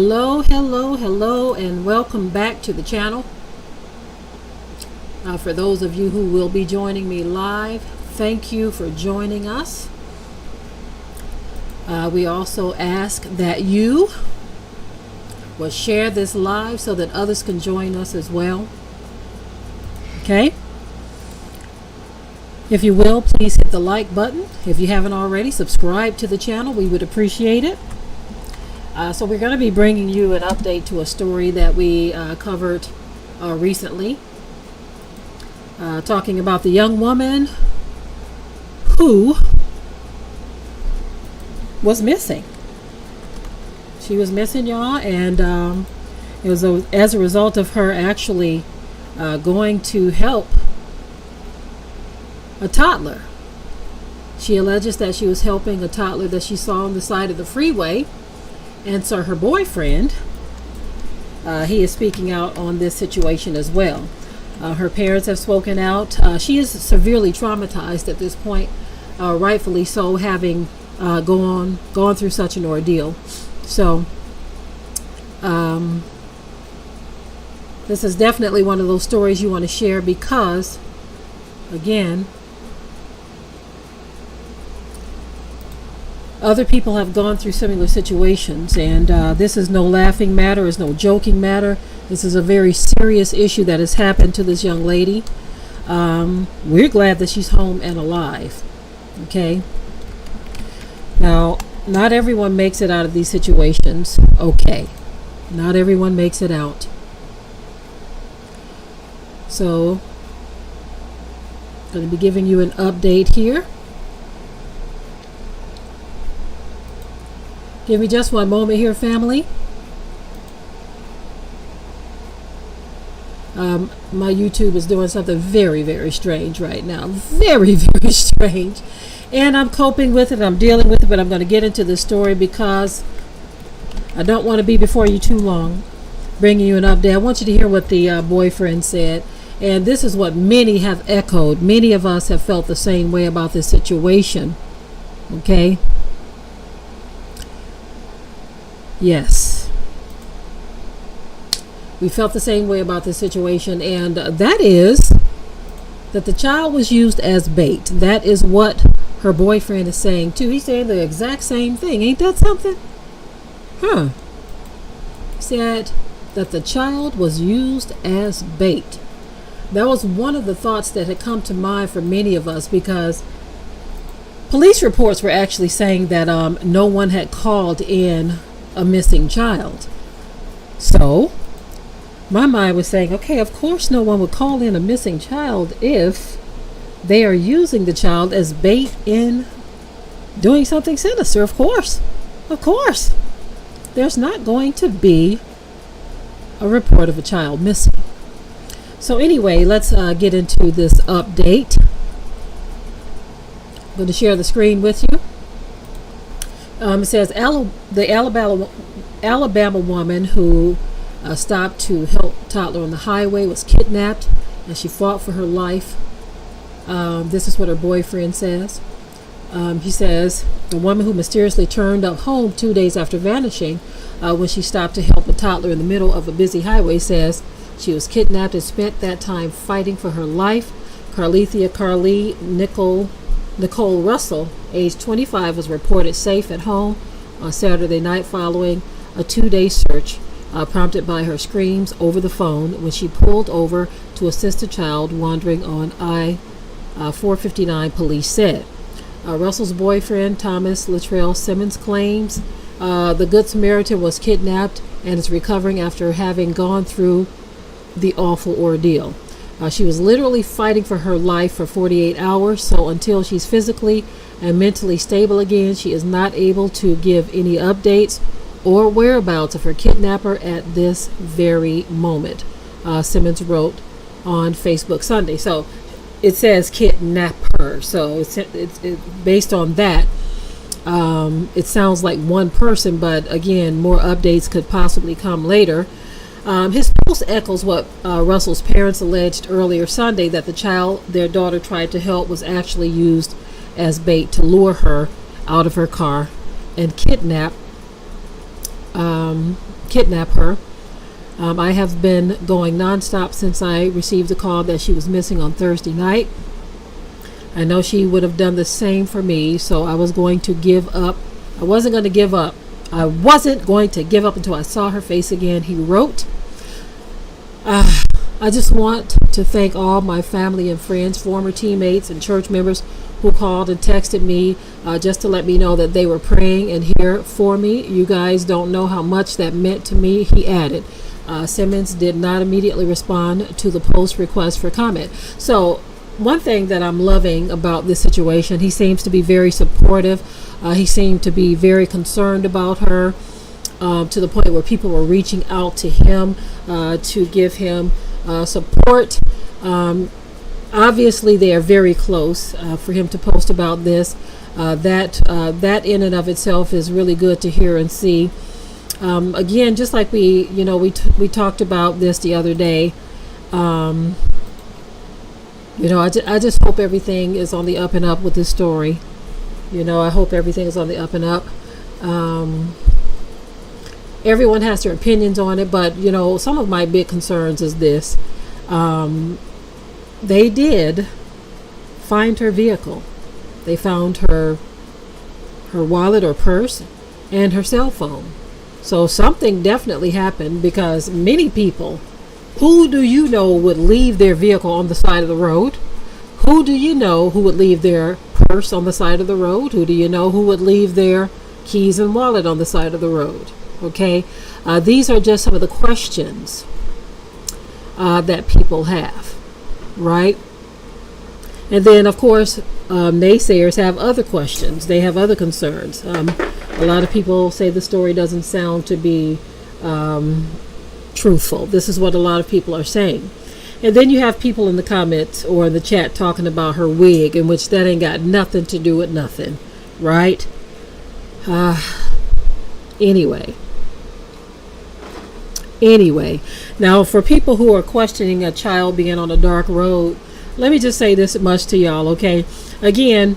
Hello, hello, hello, and welcome back to the channel. For those of you who will be joining me live, thank you for joining us. We also ask that you will share this live so that others can join us as well. Okay? If you will, please hit the like button. If you haven't already, subscribe to the channel. We would appreciate it. So we're going to be bringing you an update to a story that we covered recently. Talking about the young woman who was missing. She was missing, y'all, and it was as a result of her actually going to help a toddler. She alleges that she was helping a toddler that she saw on the side of the freeway. And so her boyfriend, he is speaking out on this situation as well. Her parents have spoken out. She is severely traumatized at this point, rightfully so, having gone through such an ordeal. So this is definitely one of those stories you want to share because, again, other people have gone through similar situations, and this is no laughing matter, it's no joking matter. This is a very serious issue that has happened to this young lady. We're glad that she's home and alive. Okay. Now, not everyone makes it out of these situations. Okay. Not everyone makes it out. So, I'm going to be giving you an update here. Give me just one moment here, family. My YouTube is doing something very, very strange right now. Very, very strange. And I'm coping with it. I'm dealing with it. But I'm going to get into this story because I don't want to be before you too long bringing you an update. I want you to hear what the boyfriend said. And this is what many have echoed. Many of us have felt the same way about this situation. Okay? Yes. We felt the same way about this situation, and that is that the child was used as bait. That is what her boyfriend is saying too. He's saying the exact same thing. Ain't that something? Huh. He said that the child was used as bait. That was one of the thoughts that had come to mind for many of us because police reports were actually saying that no one had called in a missing child. So my mind was saying, okay, of course no one would call in a missing child if they are using the child as bait in doing something sinister. Of course there's not going to be a report of a child missing. So anyway, let's get into this update. I'm going to share the screen with you. It says the Alabama woman who stopped to help a toddler on the highway was kidnapped, and she fought for her life. This is what her boyfriend says. He says the woman who mysteriously turned up home 2 days after vanishing when she stopped to help a toddler in the middle of a busy highway says she was kidnapped and spent that time fighting for her life. Carly Nicole Russell, age 25, was reported safe at home on Saturday night following a 2-day search prompted by her screams over the phone when she pulled over to assist a child wandering on I-459, police said. Russell's boyfriend, Thomas Latrell Simmons, claims the Good Samaritan was kidnapped and is recovering after having gone through the awful ordeal. She was literally fighting for her life for 48 hours, so until she's physically and mentally stable again, she is not able to give any updates or whereabouts of her kidnapper at this very moment, Simmons wrote on Facebook Sunday. So it says kidnapper, so it's based on that. It sounds like one person, but again, more updates could possibly come later. His post echoes what Russell's parents alleged earlier Sunday, that the child their daughter tried to help was actually used as bait to lure her out of her car and kidnap kidnap her. I have been going nonstop since I received the call that she was missing on Thursday night. I know she would have done the same for me, so I was going to give up. I wasn't going to give up. I wasn't going to give up until I saw her face again, he wrote. I just want to thank all my family and friends, former teammates, and church members who called and texted me just to let me know that they were praying and here for me. You guys don't know how much that meant to me, he added. Simmons did not immediately respond to the post request for comment. So one thing that I'm loving about this situation, he seems to be very supportive. He seemed to be very concerned about her, to the point where people were reaching out to him to give him support. Obviously, they are very close. For him to post about this, that in and of itself is really good to hear and see. Again, just like we talked about this the other day. I just hope everything is on the up and up with this story. I hope everything is on the up and up. Everyone has their opinions on it, but some of my big concerns is this. They did find her vehicle. They found her wallet or purse and her cell phone. So something definitely happened, because many people, who do you know would leave their vehicle on the side of the road? Who do you know who would leave their purse on the side of the road? Who do you know who would leave their keys and wallet on the side of the road? Okay, these are just some of the questions that people have, right? And then, of course, naysayers have other questions. They have other concerns. A lot of people say the story doesn't sound to be truthful. This is what a lot of people are saying. And then you have people in the comments or in the chat talking about her wig, in which that ain't got nothing to do with nothing, right? Anyway, now for people who are questioning a child being on a dark road, let me just say this much to y'all, okay? Again,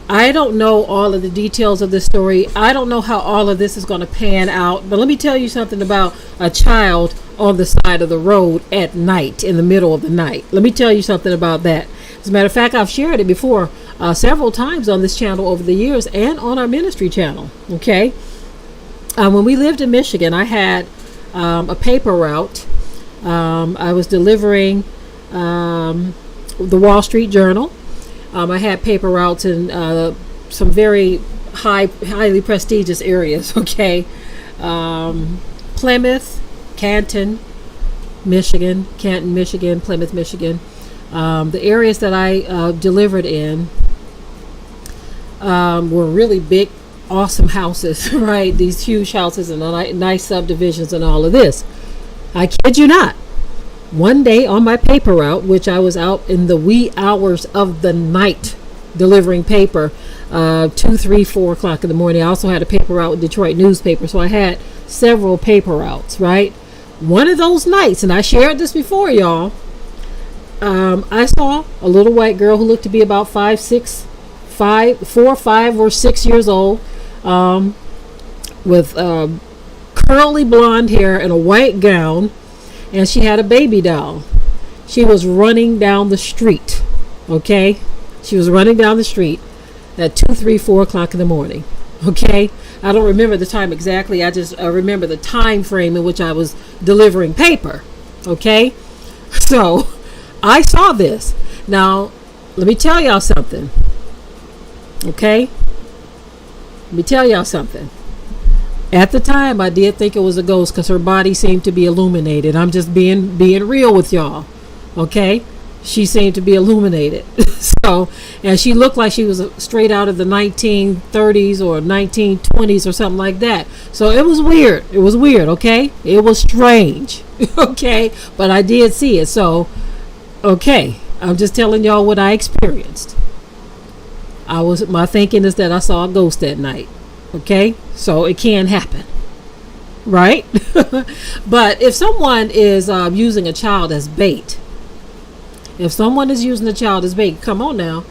I don't know all of the details of this story. I don't know how all of this is going to pan out, but let me tell you something about a child on the side of the road at night, in the middle of the night. Let me tell you something about that. As a matter of fact, I've shared it before several times on this channel over the years and on our ministry channel, okay? When we lived in Michigan, I had a paper route. I was delivering the Wall Street Journal. I had paper routes in some very highly prestigious areas, okay? Plymouth, Canton, Michigan, Plymouth, Michigan. The areas that I delivered in were really big, awesome houses, right? These huge houses and nice subdivisions and all of this. I kid you not. One day on my paper route, which I was out in the wee hours of the night delivering paper, 2, 3, 4 o'clock in the morning. I also had a paper route with Detroit newspaper, so I had several paper routes, right? One of those nights, and I shared this before, y'all, I saw a little white girl who looked to be about 4, 5, or 6 years old, with curly blonde hair and a white gown, and she had a baby doll. She was running down the street, okay? She was running down the street at 2, 3, 4 o'clock in the morning, okay? I don't remember the time exactly. I just remember the time frame in which I was delivering paper, okay? So I saw this. Now, let me tell y'all something, okay? Let me tell y'all something. At the time, I did think it was a ghost because her body seemed to be illuminated. I'm just being real with y'all, okay? She seemed to be illuminated. So, and she looked like she was straight out of the 1930s or 1920s or something like that. So it was weird. It was weird, okay? It was strange, okay? But I did see it. So, okay, I'm just telling y'all what I experienced. My thinking is that I saw a ghost that night. Okay, so it can happen, right? But if someone is using a child as bait, come on now,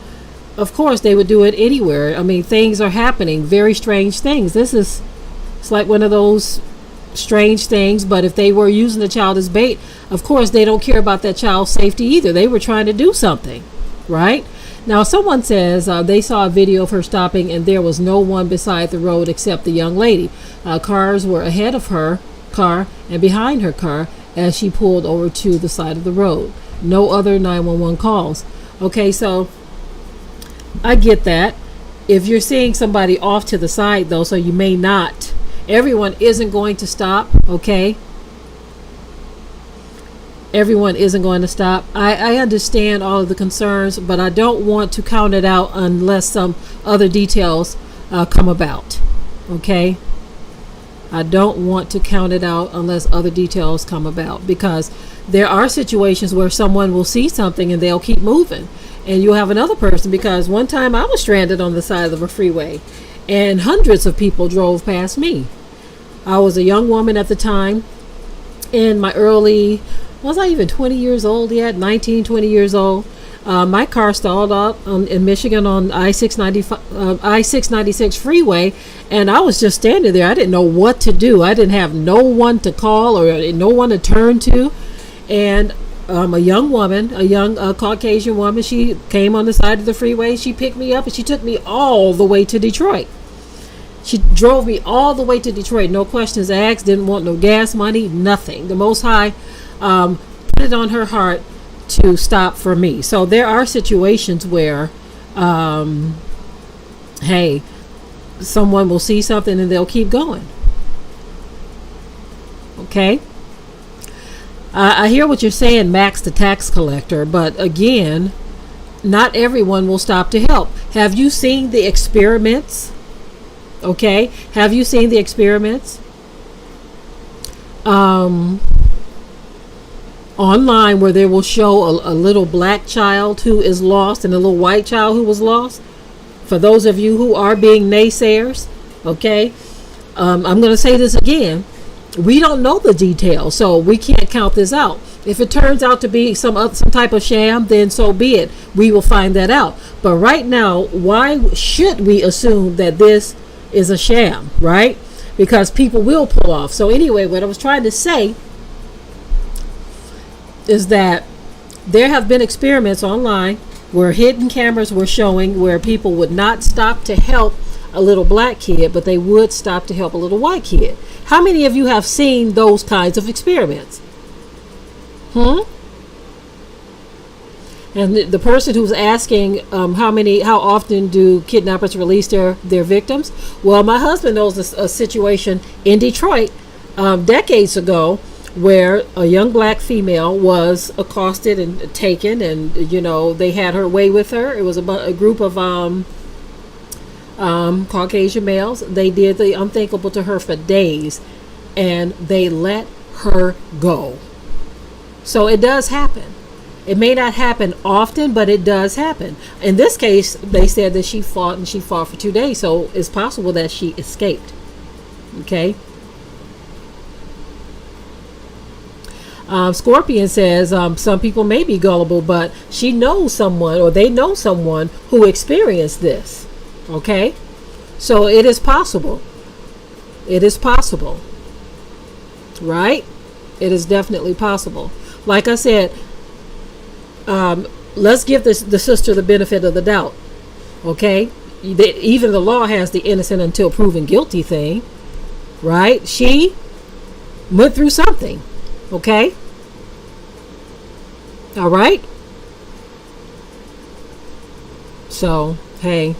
of course they would do it anywhere. I mean, things are happening, very strange things. It's like one of those strange things, but if they were using the child as bait, of course they don't care about that child's safety either. They were trying to do something, right? Now someone says they saw a video of her stopping and there was no one beside the road except the young lady. Cars were ahead of her car and behind her car as she pulled over to the side of the road. No other 911 calls. Okay, so I get that. If you're seeing somebody off to the side though, so you may not, everyone isn't going to stop, okay? Everyone isn't going to stop. I understand all of the concerns, but I don't want to count it out unless some other details come about, okay? I don't want to count it out unless other details come about, because there are situations where someone will see something and they'll keep moving, and you'll have another person, because one time I was stranded on the side of a freeway and hundreds of people drove past me. I was a young woman at the time in my early, was I even 20 years old yet? 19, 20 years old. My car stalled out in Michigan on I-696 freeway, and I was just standing there. I didn't know what to do. I didn't have no one to call or no one to turn to. And a young woman, a young Caucasian woman, she came on the side of the freeway. She picked me up and she took me all the way to Detroit. She drove me all the way to Detroit. No questions asked. Didn't want no gas money, nothing. The Most High put it on her heart to stop for me. So there are situations where, hey, someone will see something and they'll keep going. Okay? I hear what you're saying, Max the tax collector, but again, not everyone will stop to help. Have you seen the experiments? Okay? Have you seen the experiments? Online, where they will show a little black child who is lost and a little white child who was lost. For those of you who are being naysayers, okay, I'm going to say this again. We don't know the details, so we can't count this out. If it turns out to be some type of sham, then so be it. We will find that out. But right now, why should we assume that this is a sham, right? Because people will pull off. So anyway, what I was trying to say is that there have been experiments online where hidden cameras were showing where people would not stop to help a little black kid, but they would stop to help a little white kid. How many of you have seen those kinds of experiments? And the person who's asking how often do kidnappers release their victims? Well, my husband knows a situation in Detroit decades ago where a young black female was accosted and taken, and they had her way with her. It was a group of Caucasian males. They did the unthinkable to her for days, and they let her go. So it does happen. It may not happen often, but it does happen. In this case, they said that she fought for 2 days, so it's possible that she escaped. Okay. Scorpion says some people may be gullible, but she knows someone, or they know someone who experienced this. Okay, so it is possible. It is possible, right? It is definitely possible. Like I said, let's give the sister the benefit of the doubt. Okay, even the law has the innocent until proven guilty thing, right? She went through something. Okay, all right. So hey,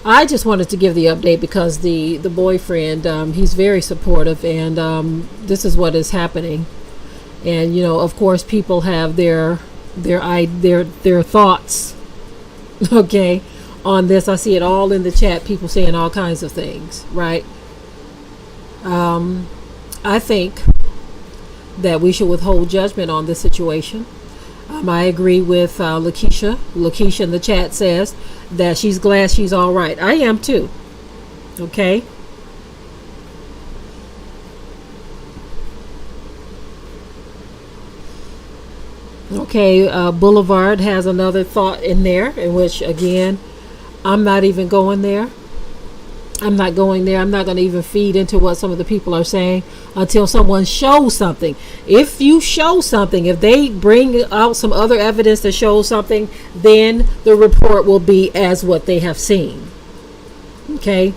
I just wanted to give the update because the boyfriend, he's very supportive, and this is what is happening. And of course, people have their thoughts, okay, on this. I see it all in the chat. People saying all kinds of things, right? I think that we should withhold judgment on this situation. I agree with Lakeisha. Lakeisha in the chat says that she's glad she's all right. I am too. Okay. Okay, Boulevard has another thought in there, in which, again, I'm not even going there. I'm not going there. I'm not going to even feed into what some of the people are saying until someone shows something. If you show something, if they bring out some other evidence that shows something, then the report will be as what they have seen. Okay.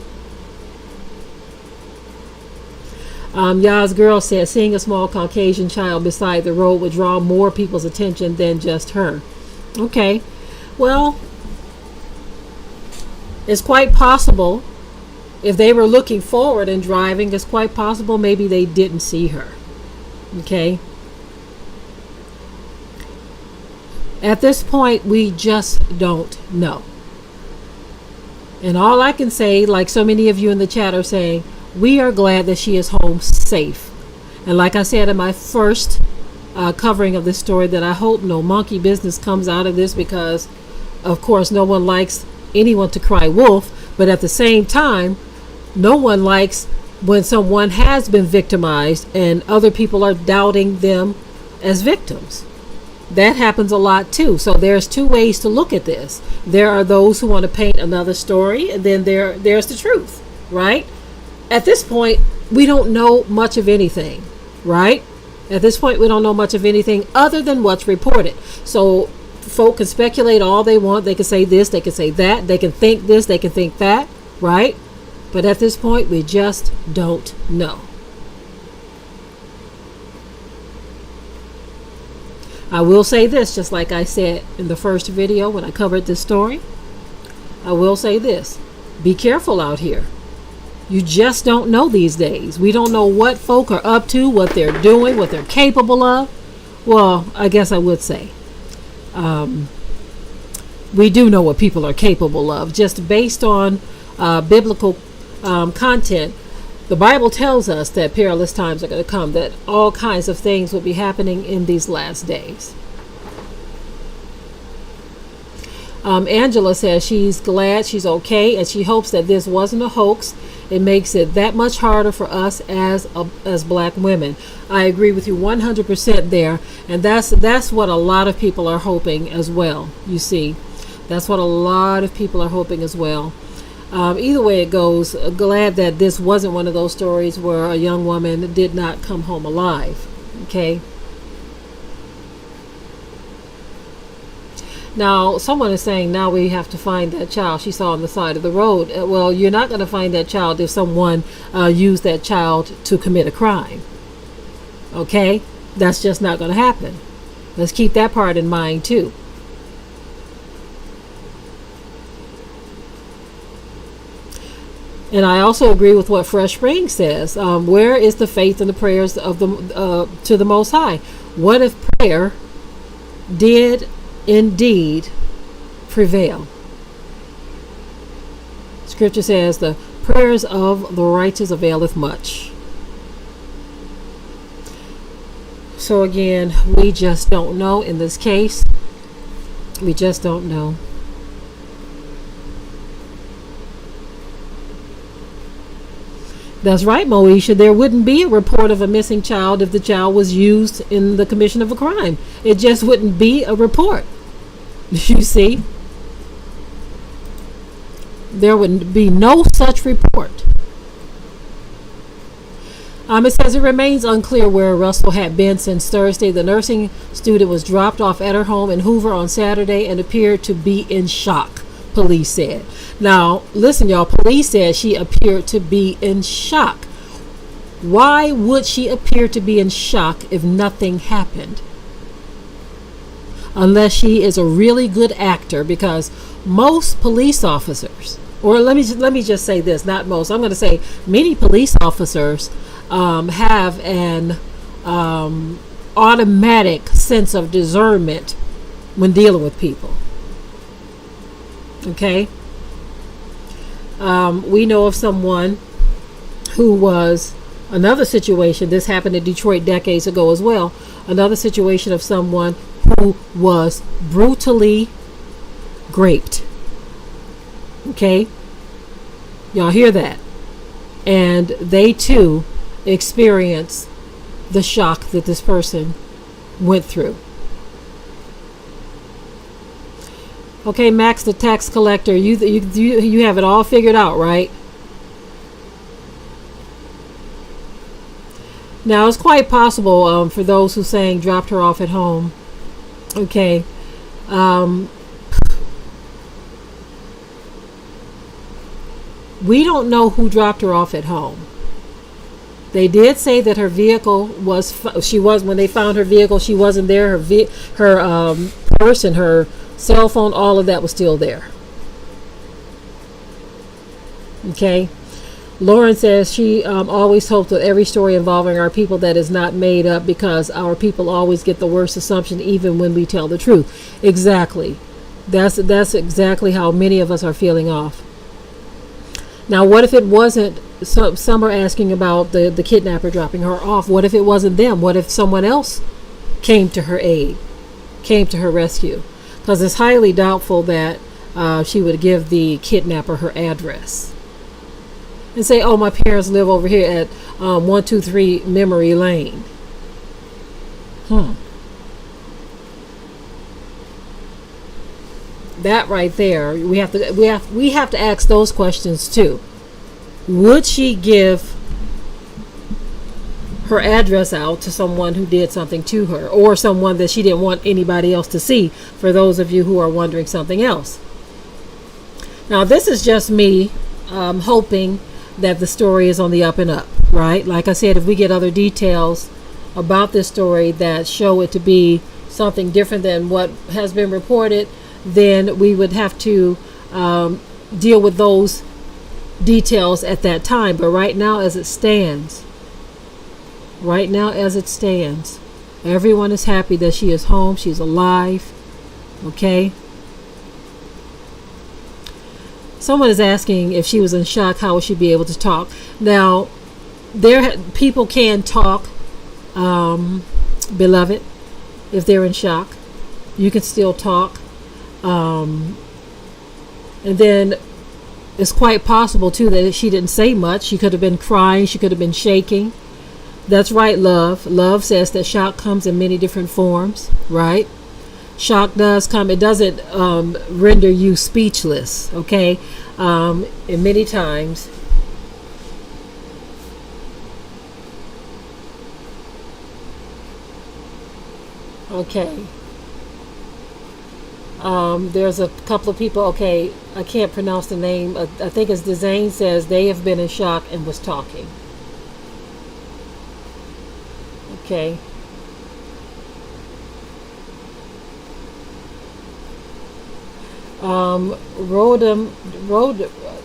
Yaz Girl said, seeing a small Caucasian child beside the road would draw more people's attention than just her. Okay. Well, it's quite possible. If they were looking forward and driving, it's quite possible maybe they didn't see her. Okay. At this point, we just don't know. And all I can say, like so many of you in the chat are saying, we are glad that she is home safe. And like I said in my first covering of this story, that I hope no monkey business comes out of this, because, of course, no one likes anyone to cry wolf. But at the same time, no one likes when someone has been victimized and other people are doubting them as victims. That happens a lot too. So there's two ways to look at this. There are those who want to paint another story, and then there's the truth, right? At this point, we don't know much of anything, right? At this point, we don't know much of anything other than what's reported. So folk can speculate all they want. They can say this, they can say that, they can think this, they can think that, right? But at this point, we just don't know. I will say this, just like I said in the first video when I covered this story. I will say this. Be careful out here. You just don't know these days. We don't know what folk are up to, what they're doing, what they're capable of. Well, I guess I would say. We do know what people are capable of, just based on biblical content. The Bible tells us that perilous times are going to come, that all kinds of things will be happening in these last days. Angela says she's glad she's okay, and she hopes that this wasn't a hoax. It makes it that much harder for us as black women. I agree with you 100% there, and that's what a lot of people are hoping as well. You see, that's what a lot of people are hoping as well. Either way it goes, glad that this wasn't one of those stories where a young woman did not come home alive. Okay. Now, someone is saying now we have to find that child she saw on the side of the road. Well, you're not going to find that child if someone used that child to commit a crime. Okay? That's just not going to happen. Let's keep that part in mind too. And I also agree with what Fresh Spring says. Where is the faith and the prayers of to the Most High? What if prayer did indeed prevail? Scripture says the prayers of the righteous availeth much. So again, we just don't know in this case. We just don't know. That's right, Moesha. There wouldn't be a report of a missing child if the child was used in the commission of a crime. It just wouldn't be a report. You see? There would be no such report. It says it remains unclear where Russell had been since Thursday. The nursing student was dropped off at her home in Hoover on Saturday and appeared to be in shock, police said. Now, listen, y'all, police said she appeared to be in shock. Why would she appear to be in shock if nothing happened? Unless she is a really good actor, because most police officers, or let me just say this, not most, I'm going to say many police officers have an automatic sense of discernment when dealing with people. Okay? We know of someone who was, another situation, this happened in Detroit decades ago as well, another situation of someone who was brutally raped. Okay? Y'all hear that? And they too experienced the shock that this person went through. Okay, Max the tax collector, you have it all figured out, right? Now, it's quite possible, for those who saying dropped her off at home. Okay. We don't know who dropped her off at home. They did say that her vehicle was, when they found her vehicle, she wasn't there. Her purse and her cell phone, all of that was still there. Okay. Lauren says she always hopes with every story involving our people that is not made up, because our people always get the worst assumption even when we tell the truth. Exactly. That's exactly how many of us are feeling off. Now, what if it wasn't? Some are asking about the kidnapper dropping her off. What if it wasn't them? What if someone else came to her aid, came to her rescue? Because it's highly doubtful that she would give the kidnapper her address and say, oh, my parents live over here at 123 Memory Lane. That right there, we have to ask those questions too. Would she give her address out to someone who did something to her, or someone that she didn't want anybody else to see, for those of you who are wondering something else? Now, this is just me hoping that the story is on the up and up, right? Like I said, if we get other details about this story that show it to be something different than what has been reported, then we would have to deal with those details at that time. But right now, as it stands, everyone is happy that she is home, she's alive. Okay. Someone is asking if she was in shock, how would she be able to talk? Now, people can talk, beloved, if they're in shock. You can still talk. And then it's quite possible too that she didn't say much. She could have been crying, she could have been shaking. That's right, love. Love says that shock comes in many different forms, right? Shock does come. It doesn't render you speechless, okay? And many times okay. There's a couple of people, okay, I can't pronounce the name. I think it's Dezane, says they have been in shock and was talking. Okay. Road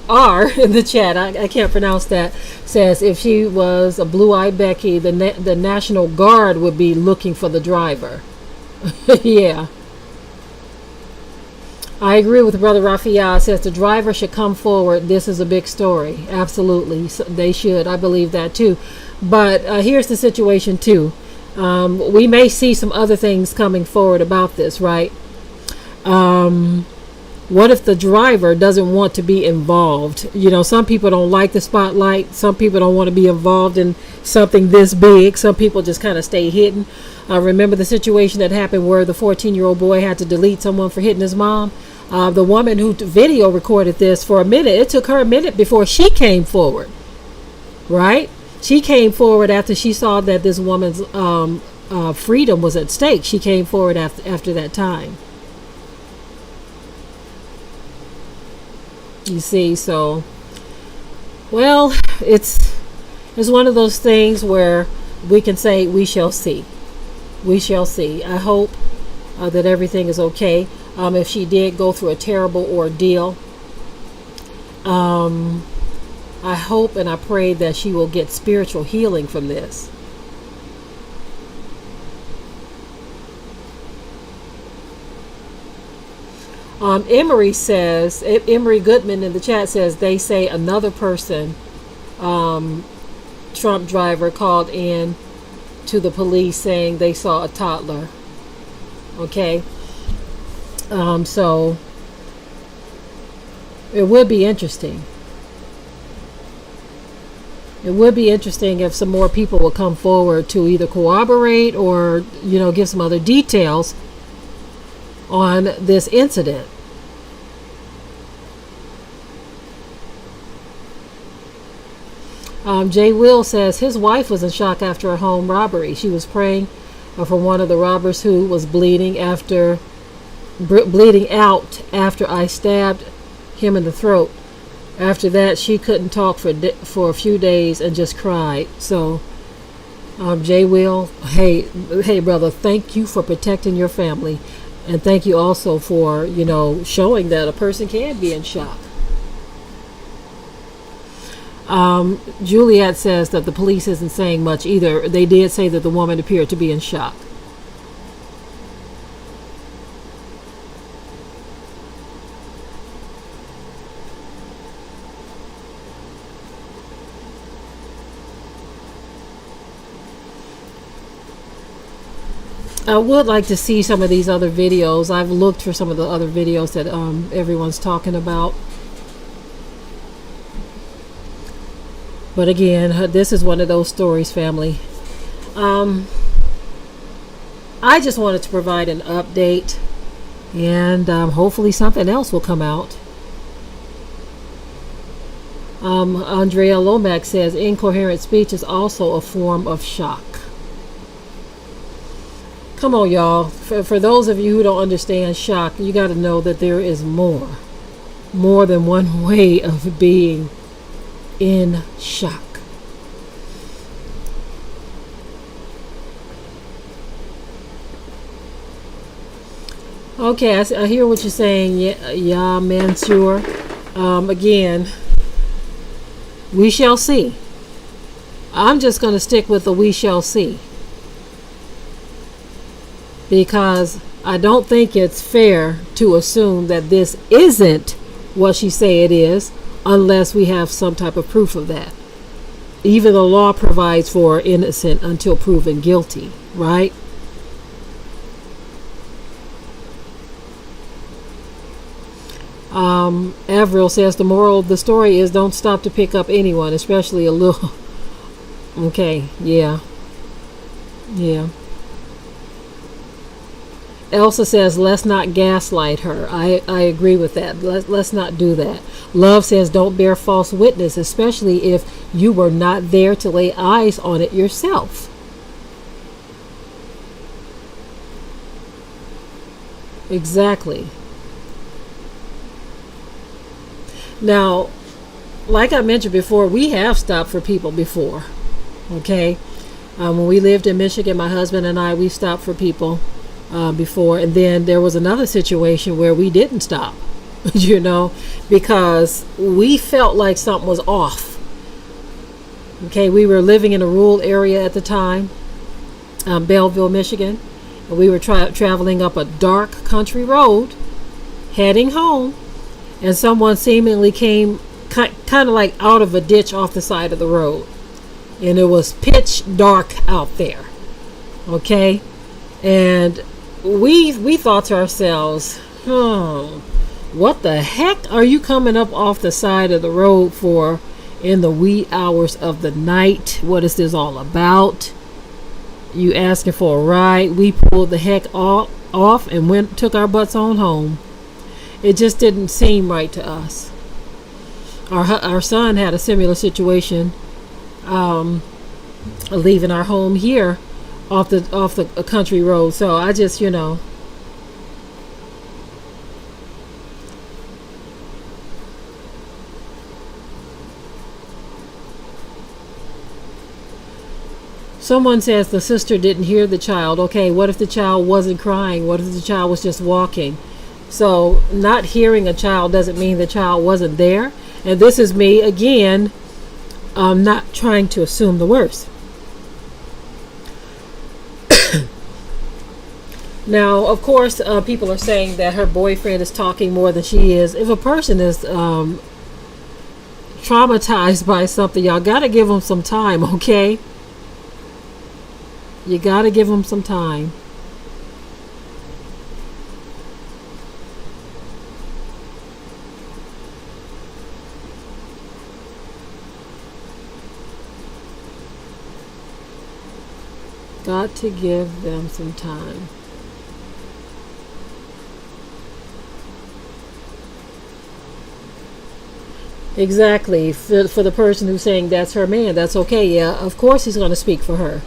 R in the chat, I can't pronounce that, says if she was a blue-eyed Becky, the National Guard would be looking for the driver. Yeah. I agree with Brother Raphael. Says the driver should come forward. This is a big story. Absolutely. So they should. I believe that too. But here's the situation too. We may see some other things coming forward about this, right? What if the driver doesn't want to be involved? You know, some people don't like the spotlight. Some people don't want to be involved in something this big. Some people just kind of stay hidden. Remember the situation that happened where the 14-year-old boy had to delete someone for hitting his mom? The woman who video recorded this, for a minute, it took her a minute before she came forward, right? She came forward after she saw that this woman's freedom was at stake. She came forward after that time. You see, so, well, it's one of those things where we can say we shall see. We shall see. I hope that everything is okay. If she did go through a terrible ordeal, I hope and I pray that she will get spiritual healing from this. Emery Goodman in the chat says they say another person, Trump driver, called in to the police saying they saw a toddler. Okay. So it would be interesting. It would be interesting if some more people would come forward to either corroborate or, give some other details on this incident. Jay Will says his wife was in shock after a home robbery. She was praying for one of the robbers who was bleeding out after I stabbed him in the throat. After that, she couldn't talk for a few days and just cried. So, Jay Will, hey brother, thank you for protecting your family, and thank you also for showing that a person can be in shock. Juliet says that the police isn't saying much either. They did say that the woman appeared to be in shock. I would like to see some of these other videos. I've looked for some of the other videos that everyone's talking about. But again, this is one of those stories, family. I just wanted to provide an update, and hopefully something else will come out. Andrea Lomax says incoherent speech is also a form of shock. Come on, y'all. For those of you who don't understand shock, you got to know that there is more than one way of being in shock. Okay, I hear what you're saying. Yeah, Mansour. Again, we shall see. I'm just going to stick with the we shall see, because I don't think it's fair to assume that this isn't what she say it is unless we have some type of proof of that. Even the law provides for innocent until proven guilty, right? Avril says the moral of the story is don't stop to pick up anyone, especially a little. Okay, yeah. Elsa says, let's not gaslight her. I agree with that. Let's not do that. Love says, don't bear false witness, especially if you were not there to lay eyes on it yourself. Exactly. Now, like I mentioned before, we have stopped for people before. Okay? When we lived in Michigan, my husband and I, we stopped for people before, and then there was another situation where we didn't stop, because we felt like something was off. Okay, we were living in a rural area at the time, Belleville, Michigan, and we were traveling up a dark country road, heading home, and someone seemingly came kind of like out of a ditch off the side of the road, and it was pitch dark out there. Okay, and we thought to ourselves, what the heck are you coming up off the side of the road for in the wee hours of the night? What is this all about? You asking for a ride? We pulled the heck off and took our butts on home. It just didn't seem right to us. Our son had a similar situation, leaving our home here off the country road. So I just, Someone says the sister didn't hear the child. Okay, what if the child wasn't crying? What if the child was just walking? So not hearing a child doesn't mean the child wasn't there. And this is me, again, not trying to assume the worst. Now, of course, people are saying that her boyfriend is talking more than she is. If a person is traumatized by something, y'all got to give them some time, okay? You got to give them some time. Got to give them some time. Exactly. For the person who's saying that's her man, that's okay. Yeah, of course he's going to speak for her.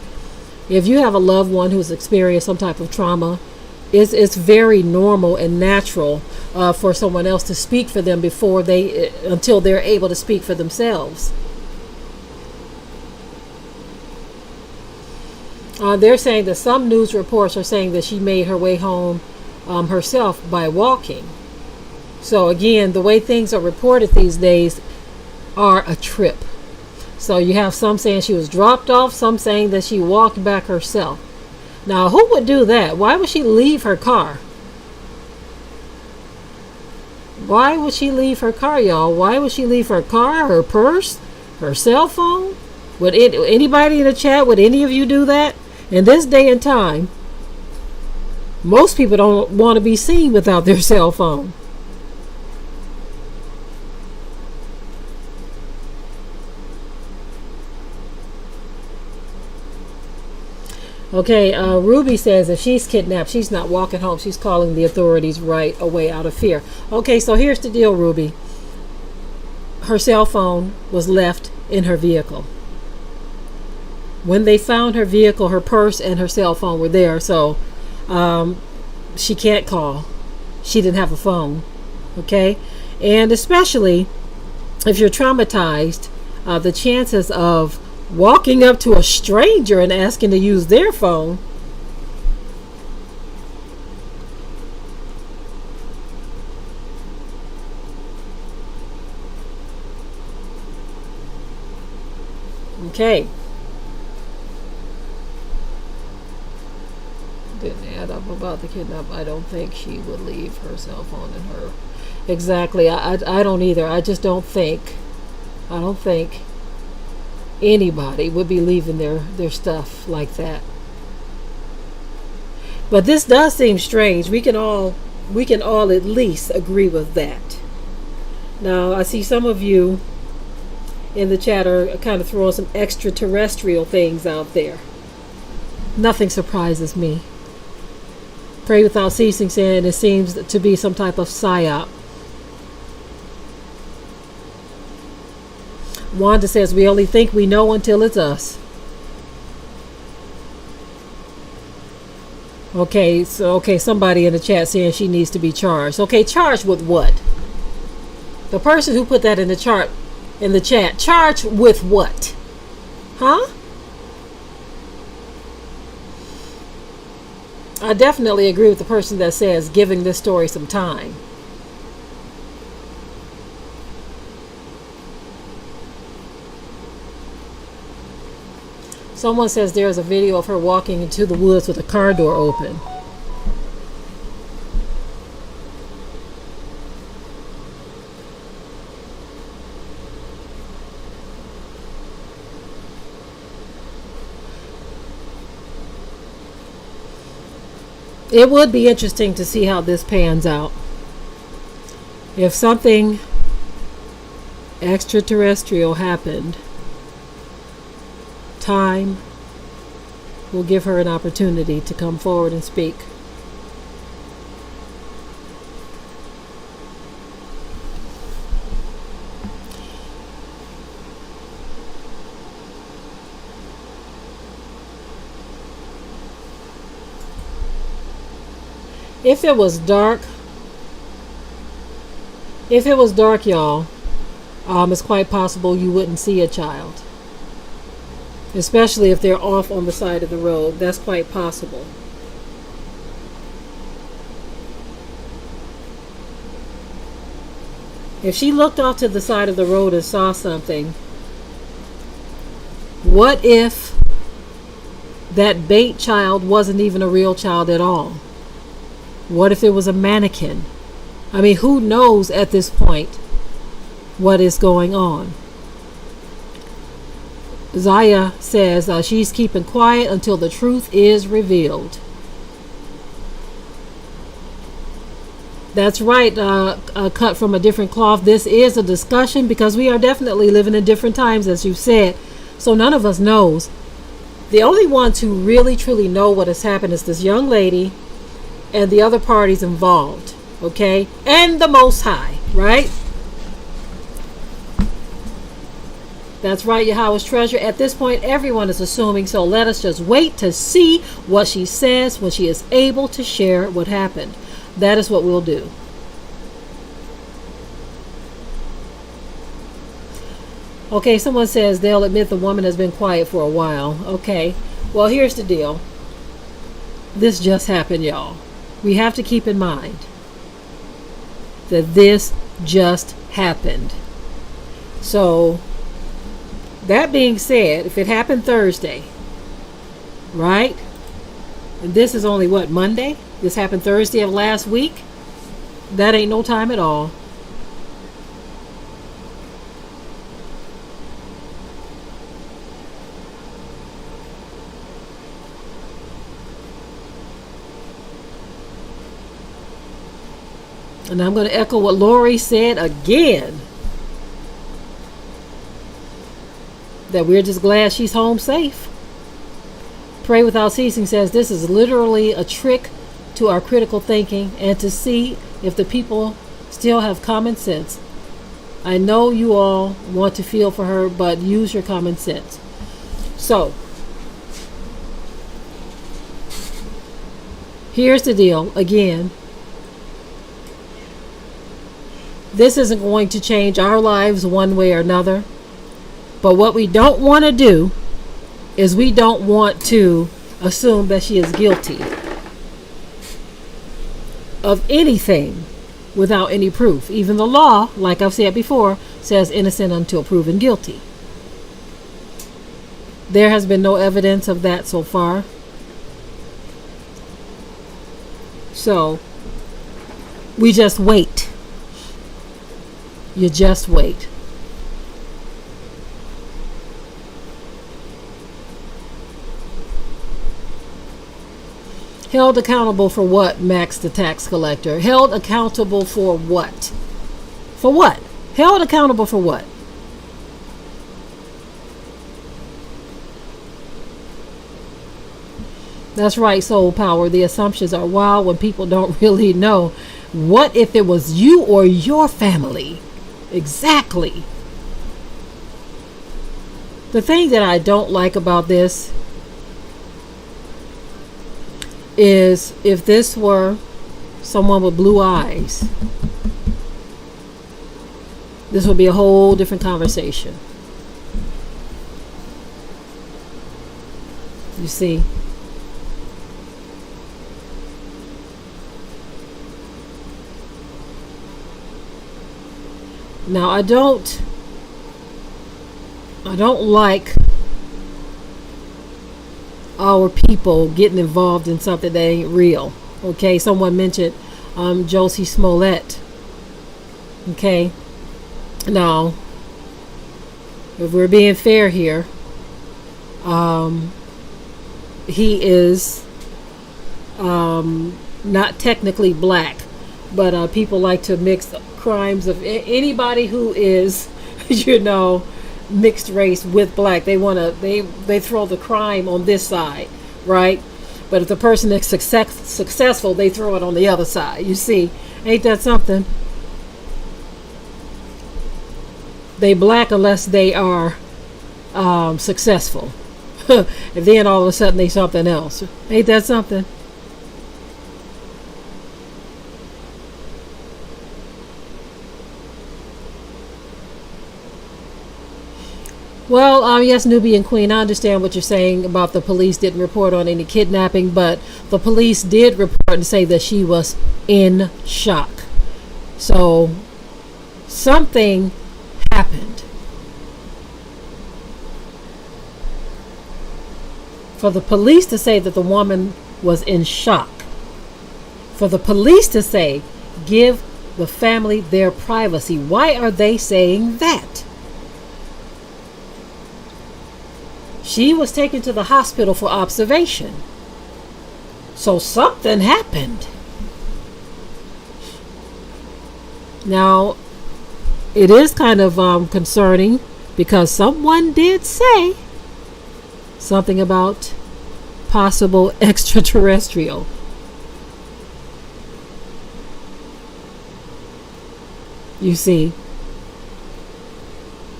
If you have a loved one who's experienced some type of trauma, it's very normal and natural for someone else to speak for them until they're able to speak for themselves. They're saying that some news reports are saying that she made her way home herself by walking. So again, the way things are reported these days are a trip. So you have some saying she was dropped off, some saying that she walked back herself. Now, who would do that? Why would she leave her car? Why would she leave her car, y'all? Why would she leave her car, her purse, her cell phone? Would anybody in the chat, would any of you do that? In this day and time, most people don't want to be seen without their cell phone. Okay, Ruby says if she's kidnapped, she's not walking home. She's calling the authorities right away out of fear. Okay, so here's the deal, Ruby. Her cell phone was left in her vehicle. When they found her vehicle, her purse and her cell phone were there. So she can't call. She didn't have a phone. Okay? And especially if you're traumatized, the chances of walking up to a stranger and asking to use their phone. Okay. Didn't add up about the kidnap. I don't think she would leave her cell phone in her. Exactly. I don't either. I just don't think. I don't think anybody would be leaving their stuff like that. But this does seem strange. We can all at least agree with that. Now I see some of you in the chat are kind of throwing some extraterrestrial things out there. Nothing surprises me. Pray Without Ceasing saying it seems to be some type of psyop. Wanda says we only think we know until it's us. Okay, somebody in the chat saying she needs to be charged. Okay, charged with what? The person who put that in the chat, charged with what? Huh? I definitely agree with the person that says giving this story some time. Someone says there's a video of her walking into the woods with a car door open. It would be interesting to see how this pans out. If something extraterrestrial happened, time will give her an opportunity to come forward and speak. If it was dark, y'all, it's quite possible you wouldn't see a child. Especially if they're off on the side of the road. That's quite possible. If she looked off to the side of the road and saw something, what if that bait child wasn't even a real child at all? What if it was a mannequin? I mean, who knows at this point what is going on? Zaya says she's keeping quiet until the truth is revealed. That's right, cut from a different cloth. This is a discussion because we are definitely living in different times, as you said. So none of us knows. The only ones who really truly know what has happened is this young lady and the other parties involved, okay? And the Most High, right? That's right, Yahweh's treasure. At this point, everyone is assuming, so let us just wait to see what she says when she is able to share what happened. That is what we'll do. Okay, someone says they'll admit the woman has been quiet for a while. Okay, well, here's the deal. This just happened, y'all. We have to keep in mind that this just happened. So, that being said, if it happened Thursday, right? And this is only what, Monday? This happened Thursday of last week? That ain't no time at all. And I'm going to echo what Lori said again. That we're just glad she's home safe. Pray Without Ceasing says this is literally a trick to our critical thinking and to see if the people still have common sense. I know you all want to feel for her, but use your common sense. So, here's the deal again. This isn't going to change our lives one way or another. But what we don't want to do is we don't want to assume that she is guilty of anything without any proof. Even the law, like I've said before, says innocent until proven guilty. There has been no evidence of that so far. So, we just wait. You just wait. Held accountable for what, Max the tax collector? Held accountable for what? For what? Held accountable for what? That's right, Soul Power. The assumptions are wild when people don't really know. What if it was you or your family? Exactly. The thing that I don't like about this is if this were someone with blue eyes, this would be a whole different conversation. You see? Now I don't like our people getting involved in something that ain't real. Okay, someone mentioned Josie Smollett. Okay, now if we're being fair here, he is not technically black, but people like to mix crimes of anybody who is, mixed race with black. They want to they throw the crime on this side, right? But if the person is successful, they throw it on the other side. You see, ain't that something? They black unless they are successful, and then all of a sudden they something else. Ain't that something? Well, yes, Nubian Queen, I understand what you're saying about the police didn't report on any kidnapping, but the police did report and say that she was in shock. So, something happened. For the police to say that the woman was in shock, for the police to say, give the family their privacy, why are they saying that? She was taken to the hospital for observation. So something happened. Now, it is kind of concerning because someone did say something about possible extraterrestrial. You see.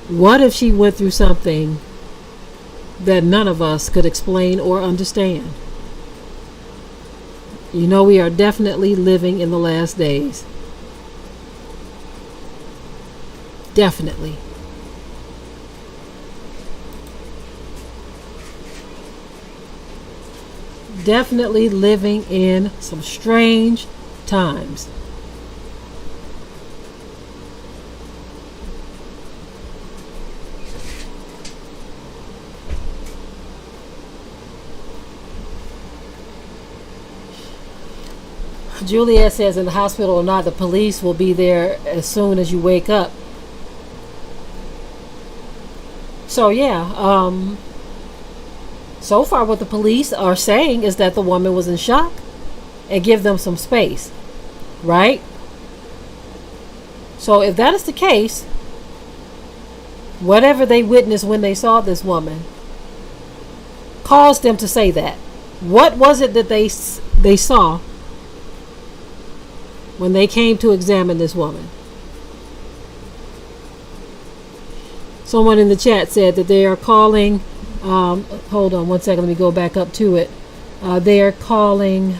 What if she went through something that none of us could explain or understand? You know, we are definitely living in the last days. Definitely. Definitely living in some strange times. Juliet says in the hospital or not, the police will be there as soon as you wake up. So yeah, so far what the police are saying is that the woman was in shock and give them some space, right? So if that is the case, whatever they witnessed when they saw this woman caused them to say that. What was it that they saw when they came to examine this woman? Someone in the chat said that they are calling, hold on one second, let me go back up to it. They are calling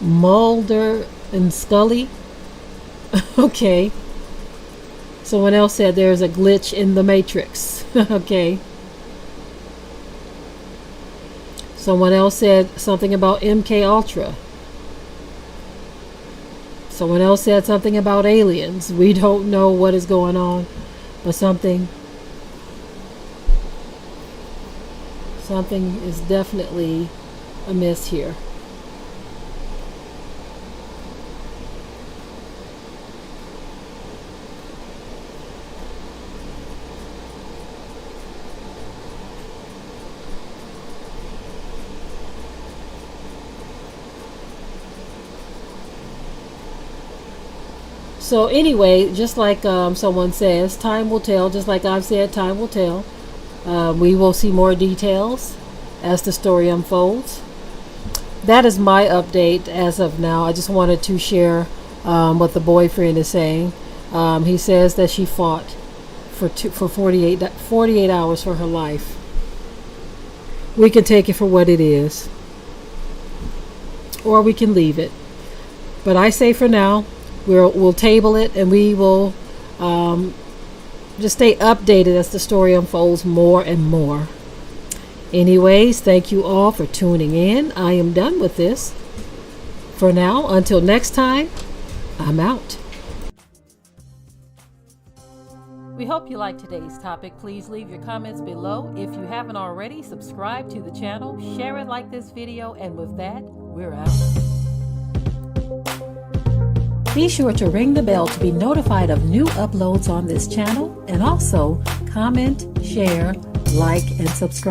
Mulder and Scully. Okay. Someone else said there's a glitch in the matrix. Okay. Someone else said something about MK Ultra. Someone else said something about aliens. We don't know what is going on, but something is definitely amiss here. So anyway, just like someone says, time will tell. Just like I've said, time will tell. We will see more details as the story unfolds. That is my update as of now. I just wanted to share what the boyfriend is saying. He says that she fought for 48 hours for her life. We can take it for what it is, or we can leave it. But I say for now, we'll table it, and we will just stay updated as the story unfolds more and more. Anyways, thank you all for tuning in. I am done with this. For now, until next time, I'm out. We hope you liked today's topic. Please leave your comments below. If you haven't already, subscribe to the channel, share it like this video, and with that, we're out. Be sure to ring the bell to be notified of new uploads on this channel, and also comment, share, like, and subscribe.